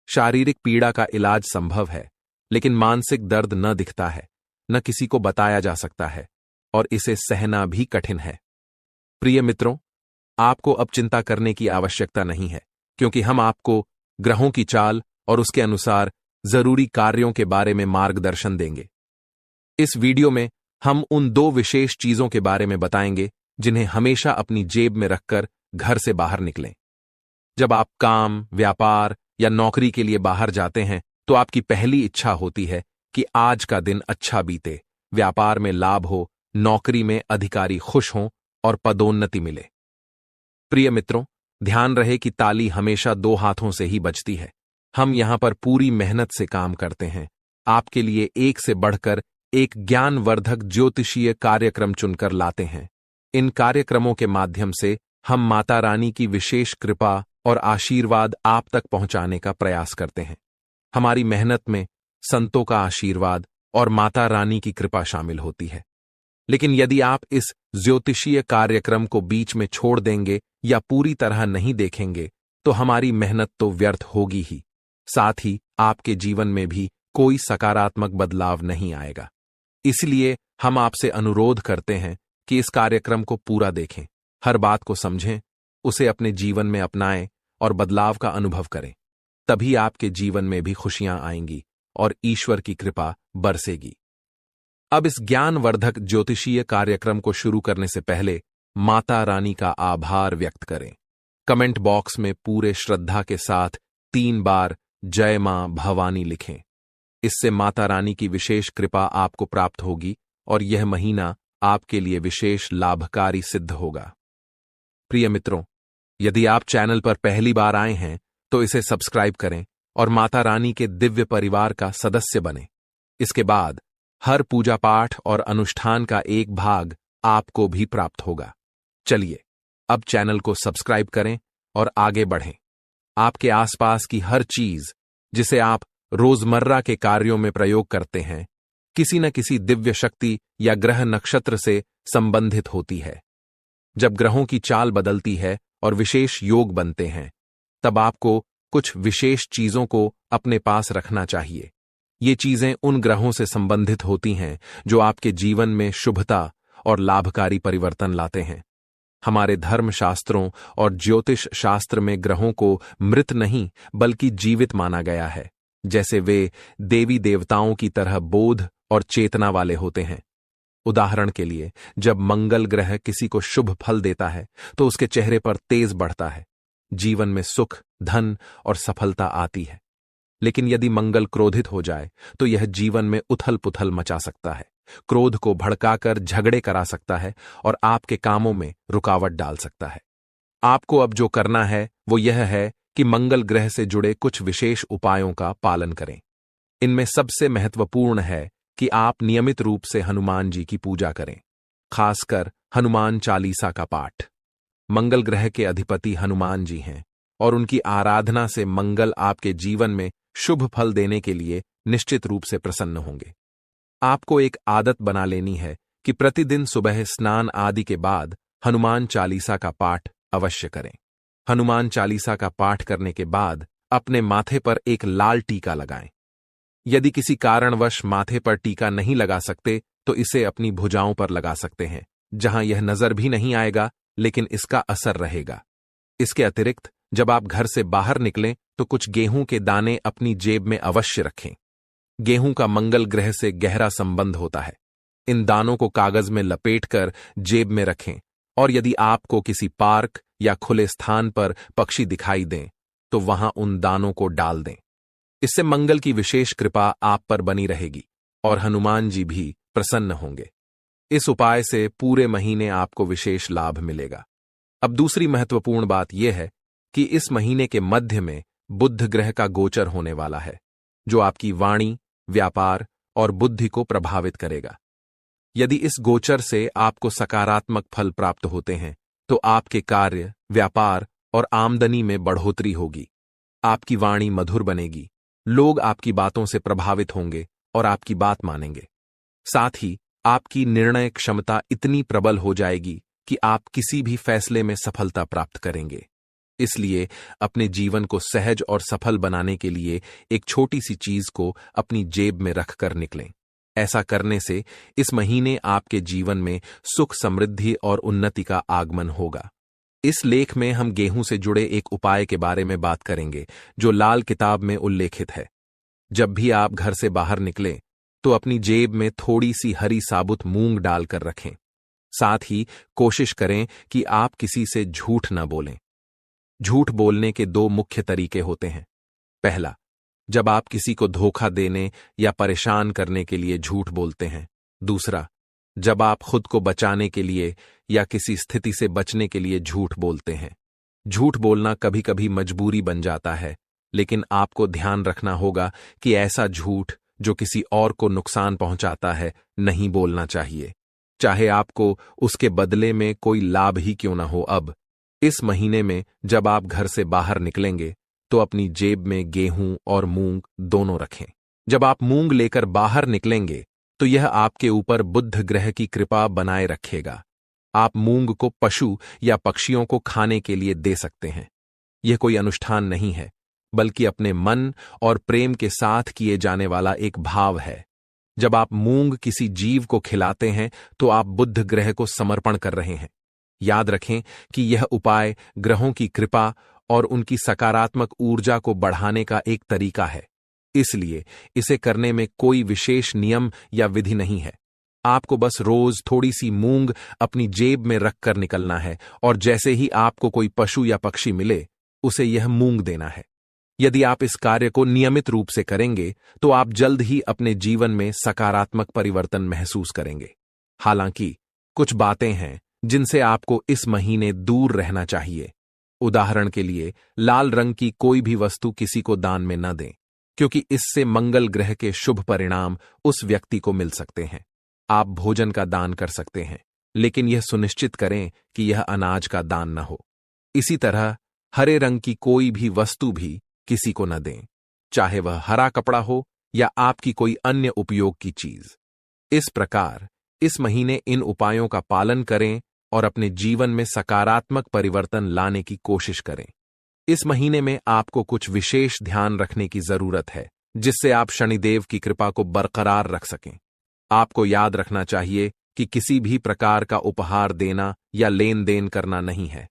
शारीरिक पीड़ा का इलाज संभव है, लेकिन मानसिक दर्द न दिखता है, न किसी को बताया जा सकता है और इसे सहना भी कठिन है। प्रिय मित्रों, आपको अब चिंता करने की आवश्यकता नहीं है, क्योंकि हम आपको ग्रहों की चाल और उसके अनुसार जरूरी कार्यों के बारे में मार्गदर्शन देंगे। इस वीडियो में हम उन 2 विशेष चीजों के बारे में बताएंगे जिन्हें हमेशा अपनी जेब में रखकर घर से बाहर निकलें। जब आप काम, व्यापार या नौकरी के लिए बाहर जाते हैं तो आपकी पहली इच्छा होती है कि आज का दिन अच्छा बीते, व्यापार में लाभ हो, नौकरी में अधिकारी खुश हों और पदोन्नति मिले। प्रिय मित्रों, ध्यान रहे कि ताली हमेशा 2 हाथों से ही बजती है। हम यहां पर पूरी मेहनत से काम करते हैं, आपके लिए एक से बढ़कर एक ज्ञानवर्धक ज्योतिषीय कार्यक्रम चुनकर लाते हैं। इन कार्यक्रमों के माध्यम से हम माता रानी की विशेष कृपा और आशीर्वाद आप तक पहुंचाने का प्रयास करते हैं। हमारी मेहनत में संतों का आशीर्वाद और माता रानी की कृपा शामिल होती है। लेकिन यदि आप इस ज्योतिषीय कार्यक्रम को बीच में छोड़ देंगे या पूरी तरह नहीं देखेंगे तो हमारी मेहनत तो व्यर्थ होगी ही, साथ ही आपके जीवन में भी कोई सकारात्मक बदलाव नहीं आएगा। इसलिए हम आपसे अनुरोध करते हैं कि इस कार्यक्रम को पूरा देखें, हर बात को समझें, उसे अपने जीवन में अपनाएं और बदलाव का अनुभव करें। तभी आपके जीवन में भी खुशियां आएंगी और ईश्वर की कृपा बरसेगी। अब इस ज्ञानवर्धक ज्योतिषीय कार्यक्रम को शुरू करने से पहले माता रानी का आभार व्यक्त करें। कमेंट बॉक्स में पूरे श्रद्धा के साथ 3 बार जय मां भवानी लिखें। इससे माता रानी की विशेष कृपा आपको प्राप्त होगी और यह महीना आपके लिए विशेष लाभकारी सिद्ध होगा। प्रिय मित्रों, यदि आप चैनल पर पहली बार आए हैं तो इसे सब्सक्राइब करें और माता रानी के दिव्य परिवार का सदस्य बनें। इसके बाद हर पूजा पाठ और अनुष्ठान का एक भाग आपको भी प्राप्त होगा। चलिए अब चैनल को सब्सक्राइब करें और आगे बढ़ें। आपके आसपास की हर चीज जिसे आप रोजमर्रा के कार्यों में प्रयोग करते हैं, किसी न किसी दिव्य शक्ति या ग्रह नक्षत्र से संबंधित होती है। जब ग्रहों की चाल बदलती है और विशेष योग बनते हैं, तब आपको कुछ विशेष चीजों को अपने पास रखना चाहिए। ये चीजें उन ग्रहों से संबंधित होती हैं जो आपके जीवन में शुभता और लाभकारी परिवर्तन लाते हैं। हमारे धर्मशास्त्रों और ज्योतिष शास्त्र में ग्रहों को मृत नहीं बल्कि जीवित माना गया है, जैसे वे देवी देवताओं की तरह बोध और चेतना वाले होते हैं। उदाहरण के लिए, जब मंगल ग्रह किसी को शुभ फल देता है तो उसके चेहरे पर तेज बढ़ता है, जीवन में सुख, धन और सफलता आती है। लेकिन यदि मंगल क्रोधित हो जाए तो यह जीवन में उथल पुथल मचा सकता है, क्रोध को भड़काकर झगड़े करा सकता है और आपके कामों में रुकावट डाल सकता है। आपको अब जो करना है वो यह है कि मंगल ग्रह से जुड़े कुछ विशेष उपायों का पालन करें। इनमें सबसे महत्वपूर्ण है कि आप नियमित रूप से हनुमान जी की पूजा करें, खासकर हनुमान चालीसा का पाठ। मंगल ग्रह के अधिपति हनुमान जी हैं और उनकी आराधना से मंगल आपके जीवन में शुभ फल देने के लिए निश्चित रूप से प्रसन्न होंगे। आपको एक आदत बना लेनी है कि प्रतिदिन सुबह स्नान आदि के बाद हनुमान चालीसा का पाठ अवश्य करें। हनुमान चालीसा का पाठ करने के बाद अपने माथे पर एक लाल टीका लगाएं। यदि किसी कारणवश माथे पर टीका नहीं लगा सकते तो इसे अपनी भुजाओं पर लगा सकते हैं, जहां यह नजर भी नहीं आएगा लेकिन इसका असर रहेगा। इसके अतिरिक्त जब आप घर से बाहर निकलें तो कुछ गेहूं के दाने अपनी जेब में अवश्य रखें। गेहूं का मंगल ग्रह से गहरा संबंध होता है। इन दानों को कागज में लपेटकर जेब में रखें और यदि आपको किसी पार्क या खुले स्थान पर पक्षी दिखाई दें तो वहां उन दानों को डाल दें। इससे मंगल की विशेष कृपा आप पर बनी रहेगी और हनुमान जी भी प्रसन्न होंगे। इस उपाय से पूरे महीने आपको विशेष लाभ मिलेगा। अब दूसरी महत्वपूर्ण बात यह है कि इस महीने के मध्य में बुध ग्रह का गोचर होने वाला है, जो आपकी वाणी, व्यापार और बुद्धि को प्रभावित करेगा। यदि इस गोचर से आपको सकारात्मक फल प्राप्त होते हैं तो आपके कार्य, व्यापार और आमदनी में बढ़ोतरी होगी। आपकी वाणी मधुर बनेगी, लोग आपकी बातों से प्रभावित होंगे और आपकी बात मानेंगे। साथ ही आपकी निर्णय क्षमता इतनी प्रबल हो जाएगी कि आप किसी भी फैसले में सफलता प्राप्त करेंगे। इसलिए अपने जीवन को सहज और सफल बनाने के लिए एक छोटी सी चीज को अपनी जेब में रखकर निकलें। ऐसा करने से इस महीने आपके जीवन में सुख, समृद्धि और उन्नति का आगमन होगा। इस लेख में हम गेहूं से जुड़े एक उपाय के बारे में बात करेंगे जो लाल किताब में उल्लेखित है। जब भी आप घर से बाहर निकलें तो अपनी जेब में थोड़ी सी हरी साबुत मूंग डालकर रखें। साथ ही कोशिश करें कि आप किसी से झूठ न बोलें। झूठ बोलने के 2 मुख्य तरीके होते हैं। पहला, जब आप किसी को धोखा देने या परेशान करने के लिए झूठ बोलते हैं। दूसरा, जब आप खुद को बचाने के लिए या किसी स्थिति से बचने के लिए झूठ बोलते हैं। झूठ बोलना कभी कभी मजबूरी बन जाता है, लेकिन आपको ध्यान रखना होगा कि ऐसा झूठ जो किसी और को नुकसान पहुंचाता है नहीं बोलना चाहिए, चाहे आपको उसके बदले में कोई लाभ ही क्यों ना हो। अब इस महीने में जब आप घर से बाहर निकलेंगे तो अपनी जेब में गेहूं और मूंग दोनों रखें। जब आप मूंग लेकर बाहर निकलेंगे तो यह आपके ऊपर बुध ग्रह की कृपा बनाए रखेगा। आप मूंग को पशु या पक्षियों को खाने के लिए दे सकते हैं। यह कोई अनुष्ठान नहीं है, बल्कि अपने मन और प्रेम के साथ किए जाने वाला एक भाव है। जब आप मूंग किसी जीव को खिलाते हैं तो आप बुध ग्रह को समर्पण कर रहे हैं। याद रखें कि यह उपाय ग्रहों की कृपा और उनकी सकारात्मक ऊर्जा को बढ़ाने का एक तरीका है, इसलिए इसे करने में कोई विशेष नियम या विधि नहीं है। आपको बस रोज थोड़ी सी मूंग अपनी जेब में रखकर निकलना है और जैसे ही आपको कोई पशु या पक्षी मिले उसे यह मूंग देना है। यदि आप इस कार्य को नियमित रूप से करेंगे तो आप जल्द ही अपने जीवन में सकारात्मक परिवर्तन महसूस करेंगे। हालांकि कुछ बातें हैं जिनसे आपको इस महीने दूर रहना चाहिए। उदाहरण के लिए, लाल रंग की कोई भी वस्तु किसी को दान में न दें, क्योंकि इससे मंगल ग्रह के शुभ परिणाम उस व्यक्ति को मिल सकते हैं। आप भोजन का दान कर सकते हैं, लेकिन यह सुनिश्चित करें कि यह अनाज का दान न हो। इसी तरह हरे रंग की कोई भी वस्तु भी किसी को न दें, चाहे वह हरा कपड़ा हो या आपकी कोई अन्य उपयोग की चीज। इस प्रकार इस महीने इन उपायों का पालन करें और अपने जीवन में सकारात्मक परिवर्तन लाने की कोशिश करें। इस महीने में आपको कुछ विशेष ध्यान रखने की जरूरत है, जिससे आप शनिदेव की कृपा को बरकरार रख सकें। आपको याद रखना चाहिए कि किसी भी प्रकार का उपहार देना या लेन देन करना नहीं है।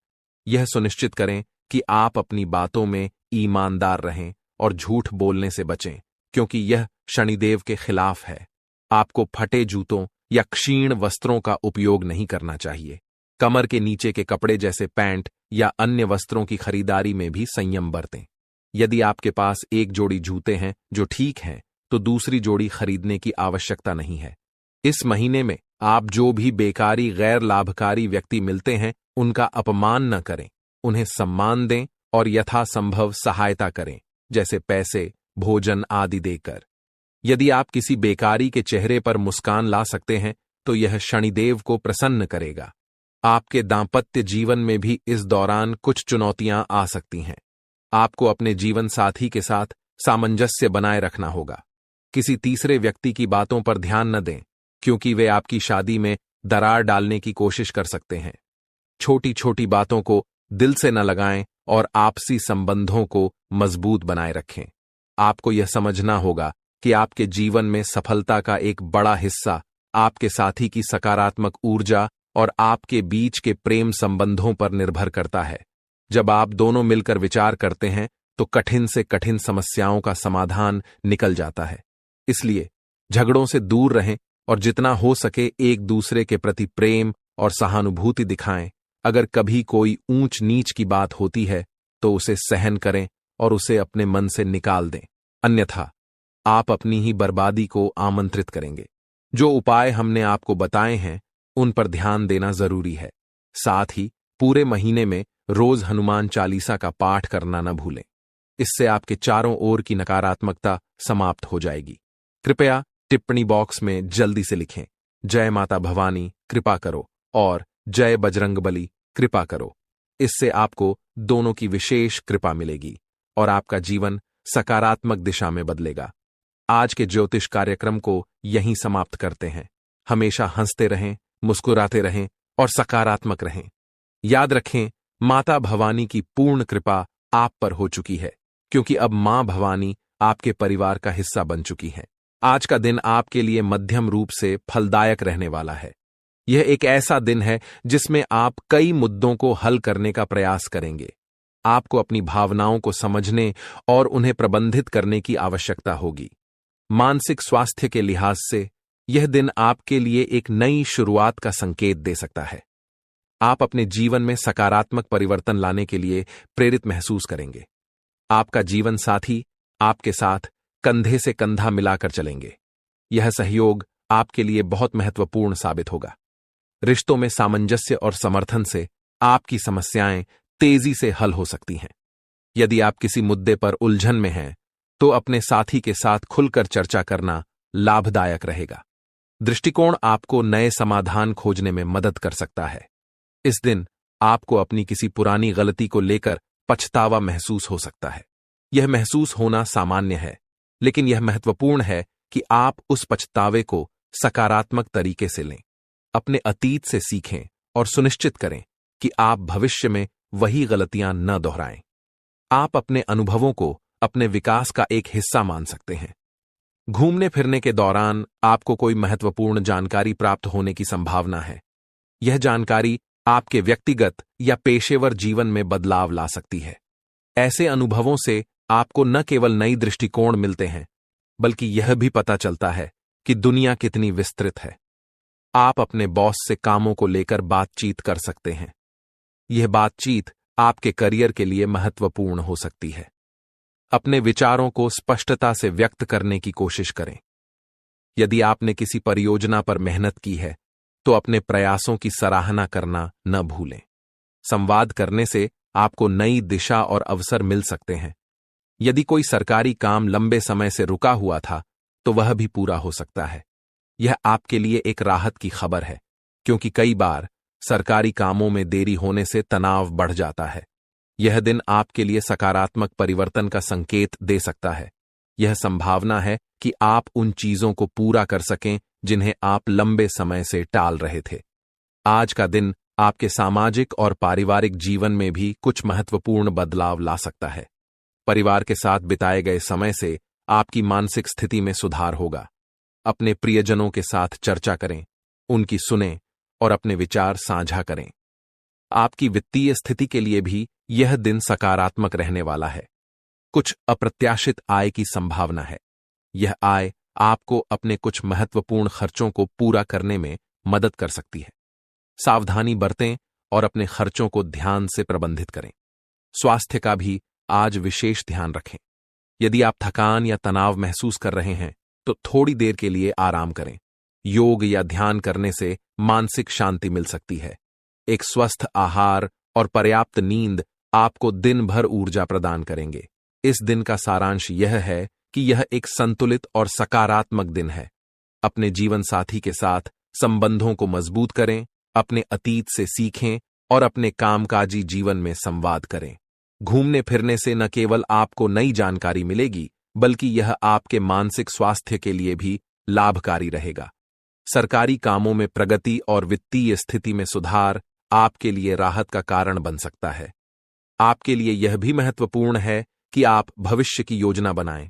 यह सुनिश्चित करें कि आप अपनी बातों में ईमानदार रहें और झूठ बोलने से बचें, क्योंकि यह शनिदेव के खिलाफ है। आपको फटे जूतों या क्षीण वस्त्रों का उपयोग नहीं करना चाहिए। कमर के नीचे के कपड़े जैसे पैंट या अन्य वस्त्रों की खरीदारी में भी संयम बरतें। यदि आपके पास एक जोड़ी जूते हैं जो ठीक हैं, तो दूसरी जोड़ी खरीदने की आवश्यकता नहीं है। इस महीने में आप जो भी बेकारी गैर लाभकारी व्यक्ति मिलते हैं उनका अपमान न करें, उन्हें सम्मान दें और यथासंभव सहायता करें, जैसे पैसे, भोजन आदि देकर। यदि आप किसी बेकारी के चेहरे पर मुस्कान ला सकते हैं तो यह शनिदेव को प्रसन्न करेगा। आपके दांपत्य जीवन में भी इस दौरान कुछ चुनौतियां आ सकती हैं। आपको अपने जीवन साथी के साथ सामंजस्य बनाए रखना होगा। किसी तीसरे व्यक्ति की बातों पर ध्यान न दें, क्योंकि वे आपकी शादी में दरार डालने की कोशिश कर सकते हैं। छोटी छोटी बातों को दिल से न लगाएं और आपसी संबंधों को मजबूत बनाए रखें। आपको यह समझना होगा कि आपके जीवन में सफलता का एक बड़ा हिस्सा आपके साथी की सकारात्मक ऊर्जा और आपके बीच के प्रेम संबंधों पर निर्भर करता है। जब आप दोनों मिलकर विचार करते हैं तो कठिन से कठिन समस्याओं का समाधान निकल जाता है। इसलिए झगड़ों से दूर रहें और जितना हो सके एक दूसरे के प्रति प्रेम और सहानुभूति दिखाएं। अगर कभी कोई ऊंच नीच की बात होती है तो उसे सहन करें और उसे अपने मन से निकाल दें, अन्यथा आप अपनी ही बर्बादी को आमंत्रित करेंगे। जो उपाय हमने आपको बताए हैं उन पर ध्यान देना जरूरी है। साथ ही पूरे महीने में रोज हनुमान चालीसा का पाठ करना न भूलें। इससे आपके चारों ओर की नकारात्मकता समाप्त हो जाएगी। कृपया टिप्पणी बॉक्स में जल्दी से लिखें, जय माता भवानी कृपा करो और जय बजरंगबली कृपा करो। इससे आपको दोनों की विशेष कृपा मिलेगी और आपका जीवन सकारात्मक दिशा में बदलेगा। आज के ज्योतिष कार्यक्रम को यहीं समाप्त करते हैं। हमेशा हंसते रहें, मुस्कुराते रहें और सकारात्मक रहें। याद रखें, माता भवानी की पूर्ण कृपा आप पर हो चुकी है, क्योंकि अब मां भवानी आपके परिवार का हिस्सा बन चुकी हैं। आज का दिन आपके लिए मध्यम रूप से फलदायक रहने वाला है। यह एक ऐसा दिन है जिसमें आप कई मुद्दों को हल करने का प्रयास करेंगे। आपको अपनी भावनाओं को समझने और उन्हें प्रबंधित करने की आवश्यकता होगी। मानसिक स्वास्थ्य के लिहाज से यह दिन आपके लिए एक नई शुरुआत का संकेत दे सकता है। आप अपने जीवन में सकारात्मक परिवर्तन लाने के लिए प्रेरित महसूस करेंगे। आपका जीवन साथी आपके साथ कंधे से कंधा मिलाकर चलेंगे। यह सहयोग आपके लिए बहुत महत्वपूर्ण साबित होगा। रिश्तों में सामंजस्य और समर्थन से आपकी समस्याएं तेजी से हल हो सकती हैं। यदि आप किसी मुद्दे पर उलझन में हैं तो अपने साथी के साथ खुलकर चर्चा करना लाभदायक रहेगा। दृष्टिकोण आपको नए समाधान खोजने में मदद कर सकता है। इस दिन आपको अपनी किसी पुरानी गलती को लेकर पछतावा महसूस हो सकता है। यह महसूस होना सामान्य है, लेकिन यह महत्वपूर्ण है कि आप उस पछतावे को सकारात्मक तरीके से लें। अपने अतीत से सीखें और सुनिश्चित करें कि आप भविष्य में वही गलतियां न दोहराएं। आप अपने अनुभवों को अपने विकास का एक हिस्सा मान सकते हैं। घूमने फिरने के दौरान आपको कोई महत्वपूर्ण जानकारी प्राप्त होने की संभावना है। यह जानकारी आपके व्यक्तिगत या पेशेवर जीवन में बदलाव ला सकती है। ऐसे अनुभवों से आपको न केवल नई दृष्टिकोण मिलते हैं, बल्कि यह भी पता चलता है कि दुनिया कितनी विस्तृत है। आप अपने बॉस से कामों को लेकर बातचीत कर सकते हैं। यह बातचीत आपके करियर के लिए महत्वपूर्ण हो सकती है। अपने विचारों को स्पष्टता से व्यक्त करने की कोशिश करें। यदि आपने किसी परियोजना पर मेहनत की है, तो अपने प्रयासों की सराहना करना न भूलें। संवाद करने से आपको नई दिशा और अवसर मिल सकते हैं। यदि कोई सरकारी काम लंबे समय से रुका हुआ था, तो वह भी पूरा हो सकता है। यह आपके लिए एक राहत की खबर है, क्योंकि कई बार सरकारी कामों में देरी होने से तनाव बढ़ जाता है। यह दिन आपके लिए सकारात्मक परिवर्तन का संकेत दे सकता है। यह संभावना है कि आप उन चीजों को पूरा कर सकें जिन्हें आप लंबे समय से टाल रहे थे। आज का दिन आपके सामाजिक और पारिवारिक जीवन में भी कुछ महत्वपूर्ण बदलाव ला सकता है। परिवार के साथ बिताए गए समय से आपकी मानसिक स्थिति में सुधार होगा। अपने प्रियजनों के साथ चर्चा करें, उनकी सुनें और अपने विचार साझा करें। आपकी वित्तीय स्थिति के लिए भी यह दिन सकारात्मक रहने वाला है। कुछ अप्रत्याशित आय की संभावना है। यह आय आपको अपने कुछ महत्वपूर्ण खर्चों को पूरा करने में मदद कर सकती है। सावधानी बरतें और अपने खर्चों को ध्यान से प्रबंधित करें। स्वास्थ्य का भी आज विशेष ध्यान रखें। यदि आप थकान या तनाव महसूस कर रहे हैं, तो थोड़ी देर के लिए आराम करें। योग या ध्यान करने से मानसिक शांति मिल सकती है। एक स्वस्थ आहार और पर्याप्त नींद आपको दिन भर ऊर्जा प्रदान करेंगे। इस दिन का सारांश यह है कि यह एक संतुलित और सकारात्मक दिन है। अपने जीवन साथी के साथ संबंधों को मजबूत करें, अपने अतीत से सीखें और अपने कामकाजी जीवन में संवाद करें। घूमने फिरने से न केवल आपको नई जानकारी मिलेगी, बल्कि यह आपके मानसिक स्वास्थ्य के लिए भी लाभकारी रहेगा। सरकारी कामों में प्रगति और वित्तीय स्थिति में सुधार आपके लिए राहत का कारण बन सकता है। आपके लिए यह भी महत्वपूर्ण है कि आप भविष्य की योजना बनाएं,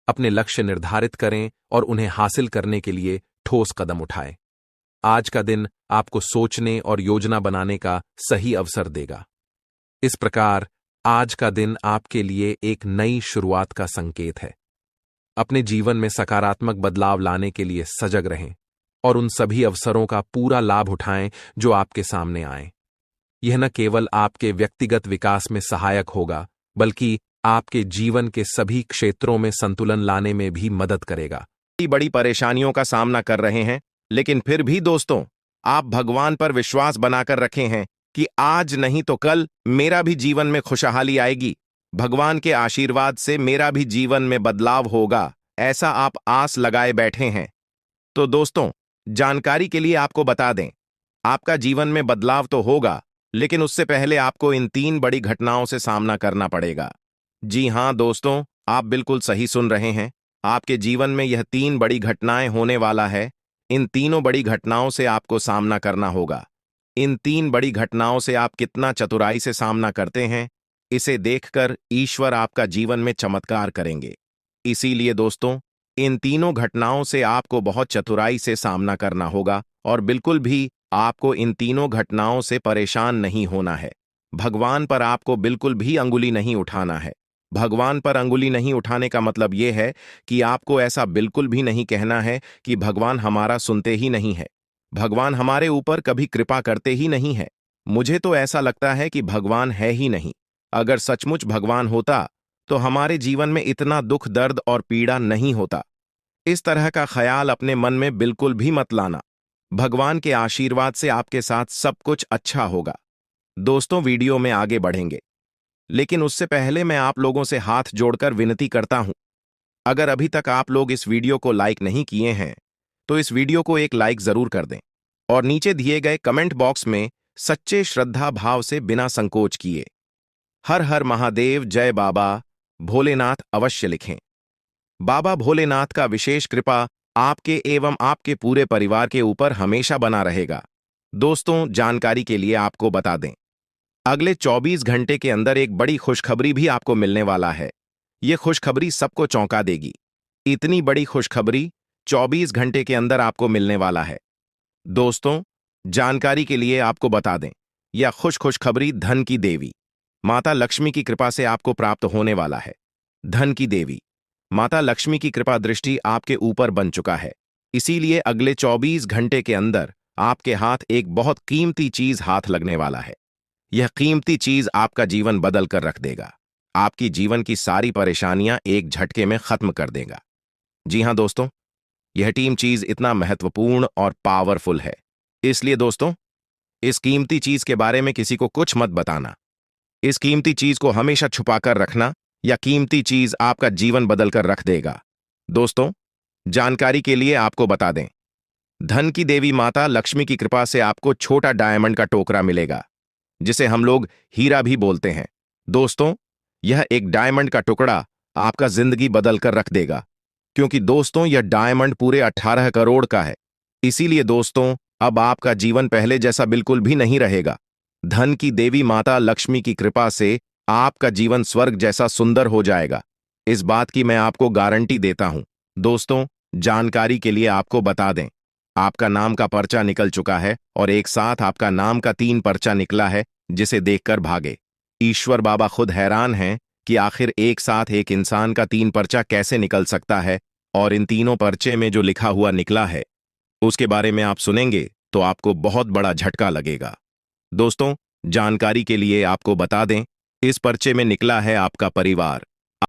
अपने लक्ष्य निर्धारित करें और उन्हें हासिल करने के लिए ठोस कदम उठाएं। आज का दिन आपको सोचने और योजना बनाने का सही अवसर देगा। इस प्रकार आज का दिन आपके लिए एक नई शुरुआत का संकेत है। अपने जीवन में सकारात्मक बदलाव लाने के लिए सजग रहें और उन सभी अवसरों का पूरा लाभ उठाएं जो आपके सामने आएं। यह न केवल आपके व्यक्तिगत विकास में सहायक होगा, बल्कि आपके जीवन के सभी क्षेत्रों में संतुलन लाने में भी मदद करेगा। बड़ी परेशानियों का सामना कर रहे हैं, लेकिन फिर भी दोस्तों, आप भगवान पर विश्वास बनाकर रखे हैं कि आज नहीं तो कल मेरा भी जीवन में खुशहाली आएगी। भगवान के आशीर्वाद से मेरा भी जीवन में बदलाव होगा, ऐसा आप आस लगाए बैठे हैं। तो दोस्तों, जानकारी के लिए आपको बता दें, आपका जीवन में बदलाव तो होगा, लेकिन उससे पहले आपको इन 3 बड़ी घटनाओं से सामना करना पड़ेगा। जी हां दोस्तों, आप बिल्कुल सही सुन रहे हैं। आपके जीवन में यह 3 बड़ी घटनाएं होने वाला है। इन तीनों बड़ी घटनाओं से आपको सामना करना होगा। इन 3 बड़ी घटनाओं से आप कितना चतुराई से सामना करते हैं, इसे देखकर ईश्वर आपका जीवन में चमत्कार करेंगे। इसीलिए दोस्तों, इन तीनों घटनाओं से आपको बहुत चतुराई से सामना करना होगा और बिल्कुल भी आपको इन तीनों घटनाओं से परेशान नहीं होना है। भगवान पर आपको बिल्कुल भी अंगुली नहीं उठाना है। भगवान पर अंगुली नहीं उठाने का मतलब यह है कि आपको ऐसा बिल्कुल भी नहीं कहना है कि भगवान हमारा सुनते ही नहीं है, भगवान हमारे ऊपर कभी कृपा करते ही नहीं है, मुझे तो ऐसा लगता है कि भगवान है ही नहीं। अगर सचमुच भगवान होता तो हमारे जीवन में इतना दुख, दर्द और पीड़ा नहीं होता। इस तरह का ख्याल अपने मन में बिल्कुल भी मत लाना। भगवान के आशीर्वाद से आपके साथ सब कुछ अच्छा होगा। दोस्तों, वीडियो में आगे बढ़ेंगे, लेकिन उससे पहले मैं आप लोगों से हाथ जोड़कर विनती करता हूं, अगर अभी तक आप लोग इस वीडियो को लाइक नहीं किए हैं, तो इस वीडियो को एक लाइक जरूर कर दें और नीचे दिए गए कमेंट बॉक्स में सच्चे श्रद्धा भाव से बिना संकोच किए हर हर महादेव, जय बाबा भोलेनाथ अवश्य लिखें। बाबा भोलेनाथ का विशेष कृपा आपके एवं आपके पूरे परिवार के ऊपर हमेशा बना रहेगा। दोस्तों, जानकारी के लिए आपको बता दें, अगले 24 घंटे के अंदर एक बड़ी खुशखबरी भी आपको मिलने वाला है। यह खुशखबरी सबको चौंका देगी। इतनी बड़ी खुशखबरी 24 घंटे के अंदर आपको मिलने वाला है। दोस्तों, जानकारी के लिए आपको बता दें, यह खुशखबरी धन की देवी माता लक्ष्मी की कृपा से आपको प्राप्त होने वाला है। धन की देवी माता लक्ष्मी की कृपा दृष्टि आपके ऊपर बन चुका है। इसीलिए अगले 24 घंटे के अंदर आपके हाथ एक बहुत कीमती चीज हाथ लगने वाला है। यह कीमती चीज आपका जीवन बदल कर रख देगा। आपकी जीवन की सारी परेशानियां एक झटके में खत्म कर देगा। जी हां दोस्तों, यह टीम चीज इतना महत्वपूर्ण और पावरफुल है, इसलिए दोस्तों इस कीमती चीज के बारे में किसी को कुछ मत बताना। इस कीमती चीज को हमेशा छुपाकर रखना, या कीमती चीज आपका जीवन बदल कर रख देगा। दोस्तों, जानकारी के लिए आपको बता दें, धन की देवी माता लक्ष्मी की कृपा से आपको छोटा डायमंड का टोकरा मिलेगा, जिसे हम लोग हीरा भी बोलते हैं। दोस्तों, यह एक डायमंड का टुकड़ा आपका जिंदगी बदल कर रख देगा, क्योंकि दोस्तों यह डायमंड पूरे 18 करोड़ का है। इसीलिए दोस्तों अब आपका जीवन पहले जैसा बिल्कुल भी नहीं रहेगा। धन की देवी माता लक्ष्मी की कृपा से आपका जीवन स्वर्ग जैसा सुंदर हो जाएगा। इस बात की मैं आपको गारंटी देता हूं। दोस्तों, जानकारी के लिए आपको बता दें, आपका नाम का पर्चा निकल चुका है और एक साथ आपका नाम का 3 पर्चा निकला है, जिसे देखकर भागे। ईश्वर बाबा खुद हैरान हैं कि आखिर एक साथ एक इंसान का 3 पर्चा कैसे निकल सकता है, और इन तीनों पर्चे में जो लिखा हुआ निकला है उसके बारे में आप सुनेंगे तो आपको बहुत बड़ा झटका लगेगा। दोस्तों, जानकारी के लिए आपको बता दें, इस पर्चे में निकला है आपका परिवार।